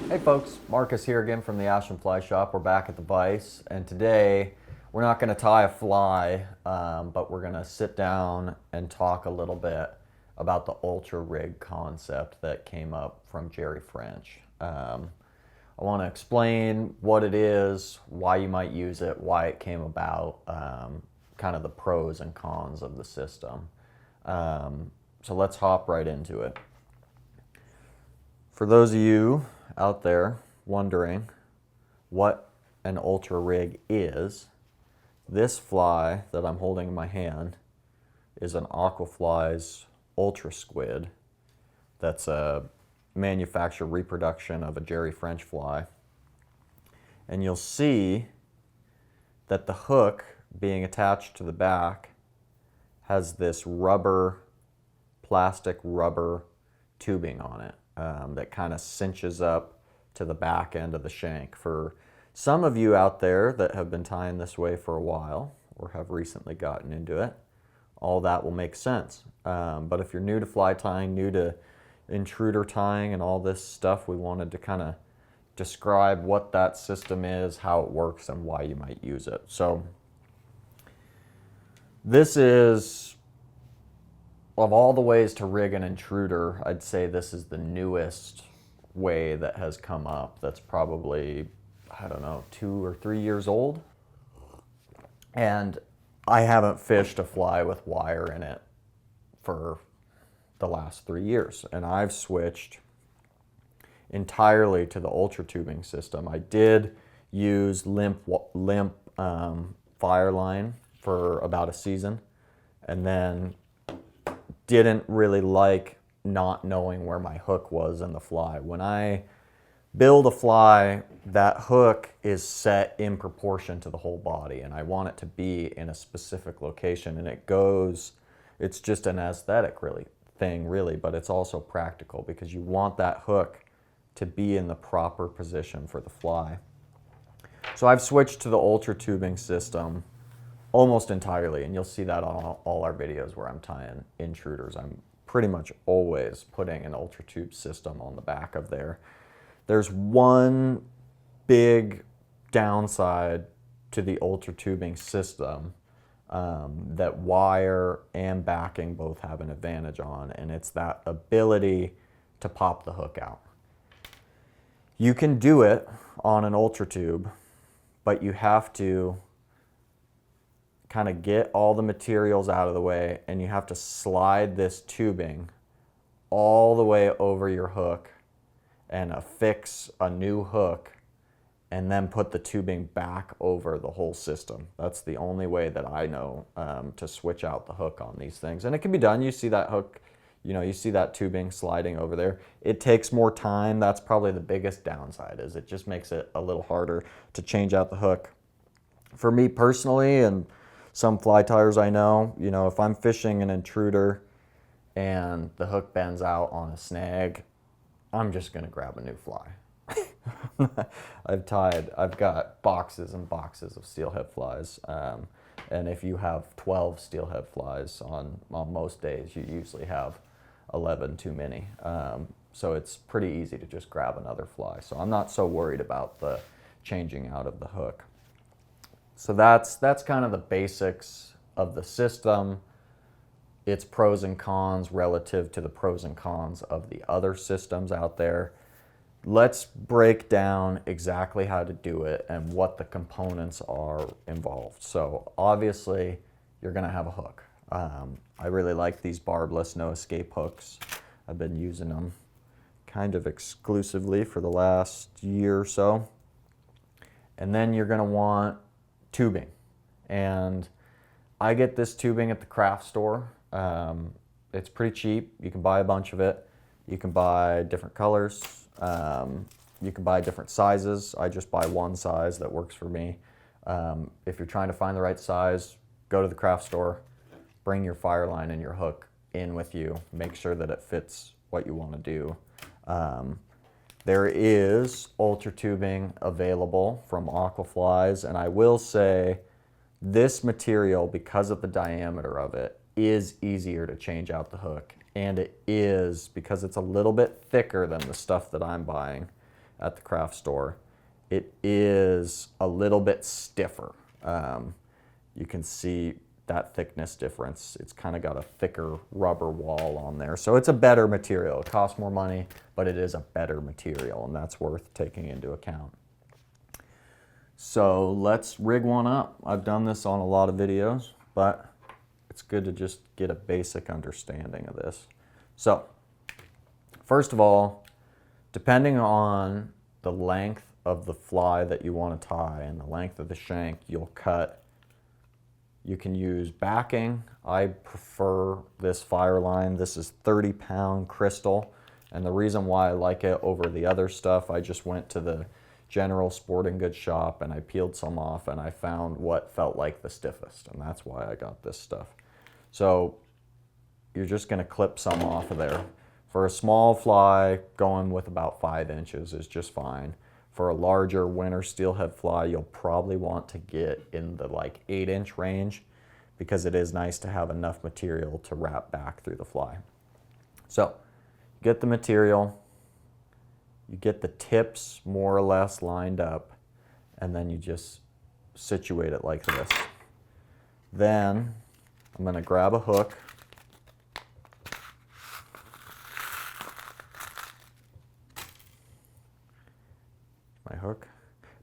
Hey folks, Marcus here again from the Ashland Fly Shop. We're back at the Vise, and today we're not going to tie a fly, but we're going to sit down and talk a little bit about the ultra rig concept that came up from Jerry French. I want to explain what it is, why you might use it, why it came about, kind of the pros and cons of the system. So let's hop right into it. For those of you out there wondering what an ultra rig is, this fly that I'm holding in my hand is an Aquafly's ultra squid. That's a manufactured reproduction of a Jerry French fly. And you'll see that the hook being attached to the back has this plastic rubber tubing on it. That kind of cinches up to the back end of the shank. For some of you out there that have been tying this way for a while or have recently gotten into it, all that will make sense. But if you're new to fly tying, new to intruder tying and all this stuff, we wanted to kind of describe what that system is, how it works, and why you might use it. So this is, of all the ways to rig an intruder, I'd say this is the newest way that has come up. That's probably, I don't know, 2 or 3 years old. And I haven't fished a fly with wire in it for the last 3 years. And I've switched entirely to the ultra tubing system. I did use limp Fireline for about a season, and then didn't really like not knowing where my hook was in the fly. When I build a fly, that hook is set in proportion to the whole body, and I want it to be in a specific location, and it's just an aesthetic thing, but it's also practical because you want that hook to be in the proper position for the fly. So I've switched to the ultra tubing system almost entirely, and you'll see that on all our videos where I'm tying intruders. I'm pretty much always putting an ultra tube system on the back of there. There's one big downside to the ultra tubing system that wire and backing both have an advantage on, and it's that ability to pop the hook out. You can do it on an ultra tube, but you have to kind of get all the materials out of the way, and you have to slide this tubing all the way over your hook and affix a new hook, and then put the tubing back over the whole system. That's the only way that I know to switch out the hook on these things. And it can be done. You see that hook, you see that tubing sliding over there. It takes more time. That's probably the biggest downside, is it just makes it a little harder to change out the hook. For me personally, and some fly tiers I know, if I'm fishing an intruder and the hook bends out on a snag, I'm just gonna grab a new fly. I've got boxes and boxes of steelhead flies. And if you have 12 steelhead flies on most days, you usually have 11 too many. So it's pretty easy to just grab another fly. So I'm not so worried about the changing out of the hook. So that's kind of the basics of the system, its pros and cons relative to the pros and cons of the other systems out there. Let's break down exactly how to do it and what the components are involved. So obviously you're gonna have a hook. I really like these barbless no escape hooks. I've been using them kind of exclusively for the last year or so. And then you're gonna want tubing, and I get this tubing at the craft store. It's pretty cheap. You can buy a bunch of it. You can buy different colors. You can buy different sizes. I just buy one size that works for me. If you're trying to find the right size, go to the craft store, bring your Fireline and your hook in with you. Make sure that it fits what you want to do. There is ultra tubing available from Aquafly's, and I will say this material, because of the diameter of it, is easier to change out the hook. And it is, because it's a little bit thicker than the stuff that I'm buying, at the craft store, it is a little bit stiffer. You can see that thickness difference. It's kind of got a thicker rubber wall on there. So it's a better material. It costs more money, but it is a better material, and that's worth taking into account. So let's rig one up. I've done this on a lot of videos, but it's good to just get a basic understanding of this. So first of all, depending on the length of the fly that you want to tie and the length of the shank you'll cut, you can use backing. I prefer this fire line. This is 30-pound crystal, and the reason why I like it over the other stuff, I just went to the general sporting goods shop and I peeled some off and I found what felt like the stiffest, and that's why I got this stuff. So you're just going to clip some off of there. For a small fly, going with about 5 inches is just fine. For a larger winter steelhead fly, you'll probably want to get in the like 8-inch range, because it is nice to have enough material to wrap back through the fly. So get the material, you get the tips more or less lined up, and then you just situate it like this. Then I'm going to grab a hook. My hook.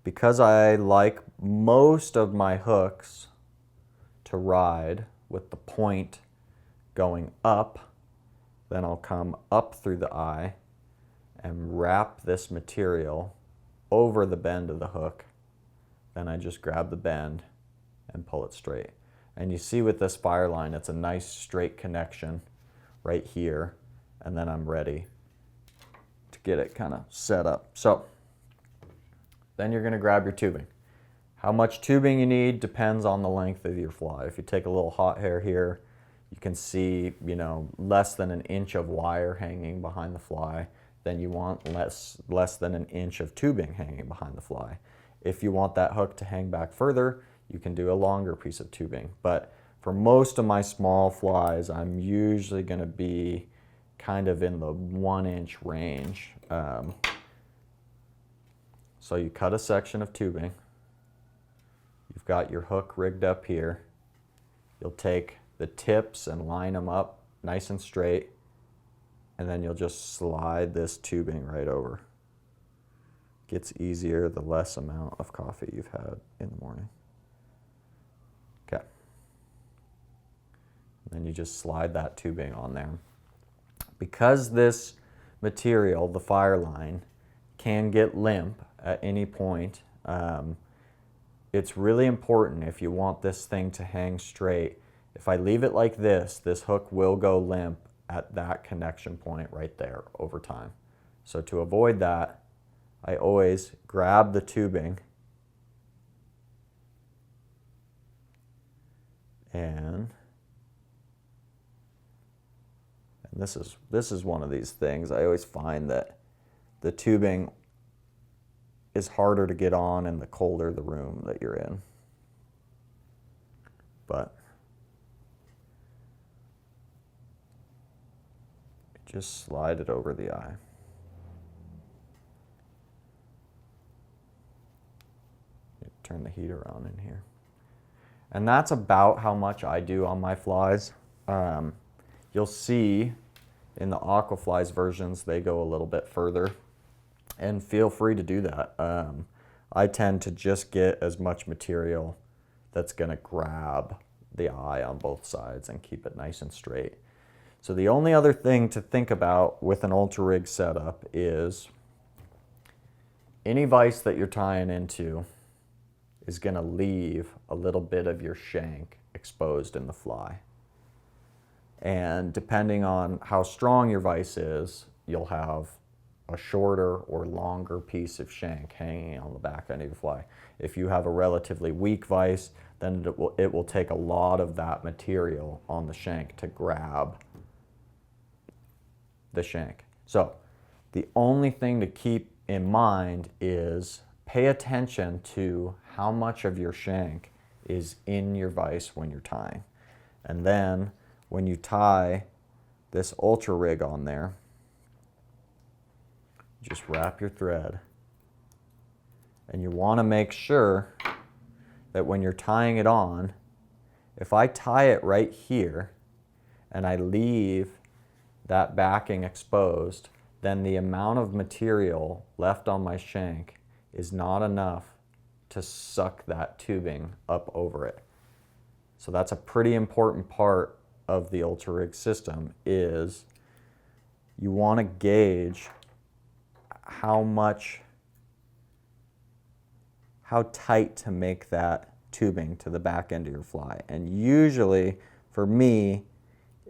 Because I like most of my hooks to ride with the point going up, then I'll come up through the eye and wrap this material over the bend of the hook. Then I just grab the bend and pull it straight. And you see with this fire line, it's a nice straight connection right here, and then I'm ready to get it kind of set up. So then you're going to grab your tubing. How much tubing you need depends on the length of your fly. If you take a little hot hair here, you can see, less than 1 inch of wire hanging behind the fly. Then you want less than 1 inch of tubing hanging behind the fly. If you want that hook to hang back further, you can do a longer piece of tubing. But for most of my small flies, I'm usually going to be kind of in the 1 inch range. So you cut a section of tubing. You've got your hook rigged up here. You'll take the tips and line them up nice and straight, and then you'll just slide this tubing right over. Gets easier the less amount of coffee you've had in the morning. Okay. And then you just slide that tubing on there. Because this material, the fire line, can get limp at any point, it's really important, if you want this thing to hang straight, if I leave it like this hook will go limp at that connection point right there over time. So to avoid that, I always grab the tubing and this is one of these things. I always find that the tubing is harder to get on and the colder the room that you're in. But just slide it over the eye. Turn the heater on in here. And that's about how much I do on my flies. You'll see in the Aquaflies versions, they go a little bit further. And feel free to do that. I tend to just get as much material that's going to grab the eye on both sides and keep it nice and straight. So the only other thing to think about with an ultra rig setup is any vise that you're tying into is going to leave a little bit of your shank exposed in the fly. And depending on how strong your vise is, you'll have a shorter or longer piece of shank hanging on the back end of your fly. If you have a relatively weak vise, then it will take a lot of that material on the shank to grab the shank. So the only thing to keep in mind is pay attention to how much of your shank is in your vise when you're tying. And then when you tie this ultra rig on there, just wrap your thread And you want to make sure that when you're tying it on, if I tie it right here and I leave that backing exposed, then the amount of material left on my shank is not enough to suck that tubing up over it. So that's a pretty important part of the ultra rig system, is you want to gauge how tight to make that tubing to the back end of your fly. And usually for me,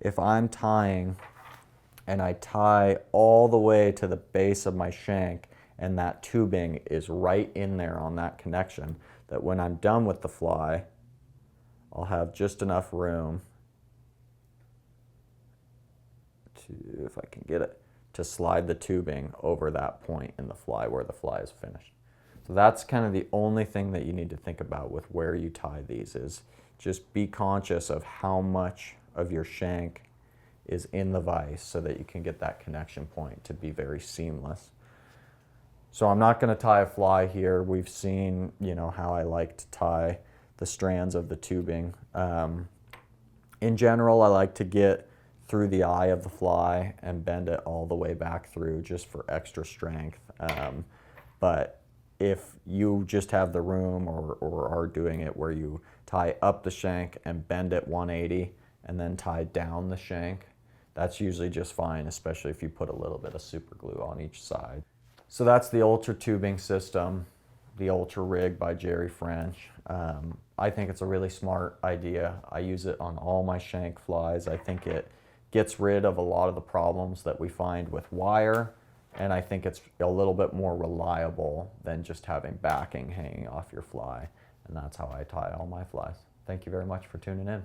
if I'm tying and I tie all the way to the base of my shank and that tubing is right in there on that connection, that when I'm done with the fly, I'll have just enough room to, if I can get it, to slide the tubing over that point in the fly where the fly is finished. So that's kind of the only thing that you need to think about with where you tie these, is just be conscious of how much of your shank is in the vise so that you can get that connection point to be very seamless. So I'm not going to tie a fly here. We've seen, how I like to tie the strands of the tubing. In general, I like to get through the eye of the fly and bend it all the way back through just for extra strength. But if you just have the room or are doing it where you tie up the shank and bend it 180 and then tie down the shank, that's usually just fine, especially if you put a little bit of super glue on each side. So that's the ultra tubing system, the Ultra Rig by Jerry French. I think it's a really smart idea. I use it on all my shank flies. I think it gets rid of a lot of the problems that we find with wire, and I think it's a little bit more reliable than just having backing hanging off your fly. And that's how I tie all my flies. Thank you very much for tuning in.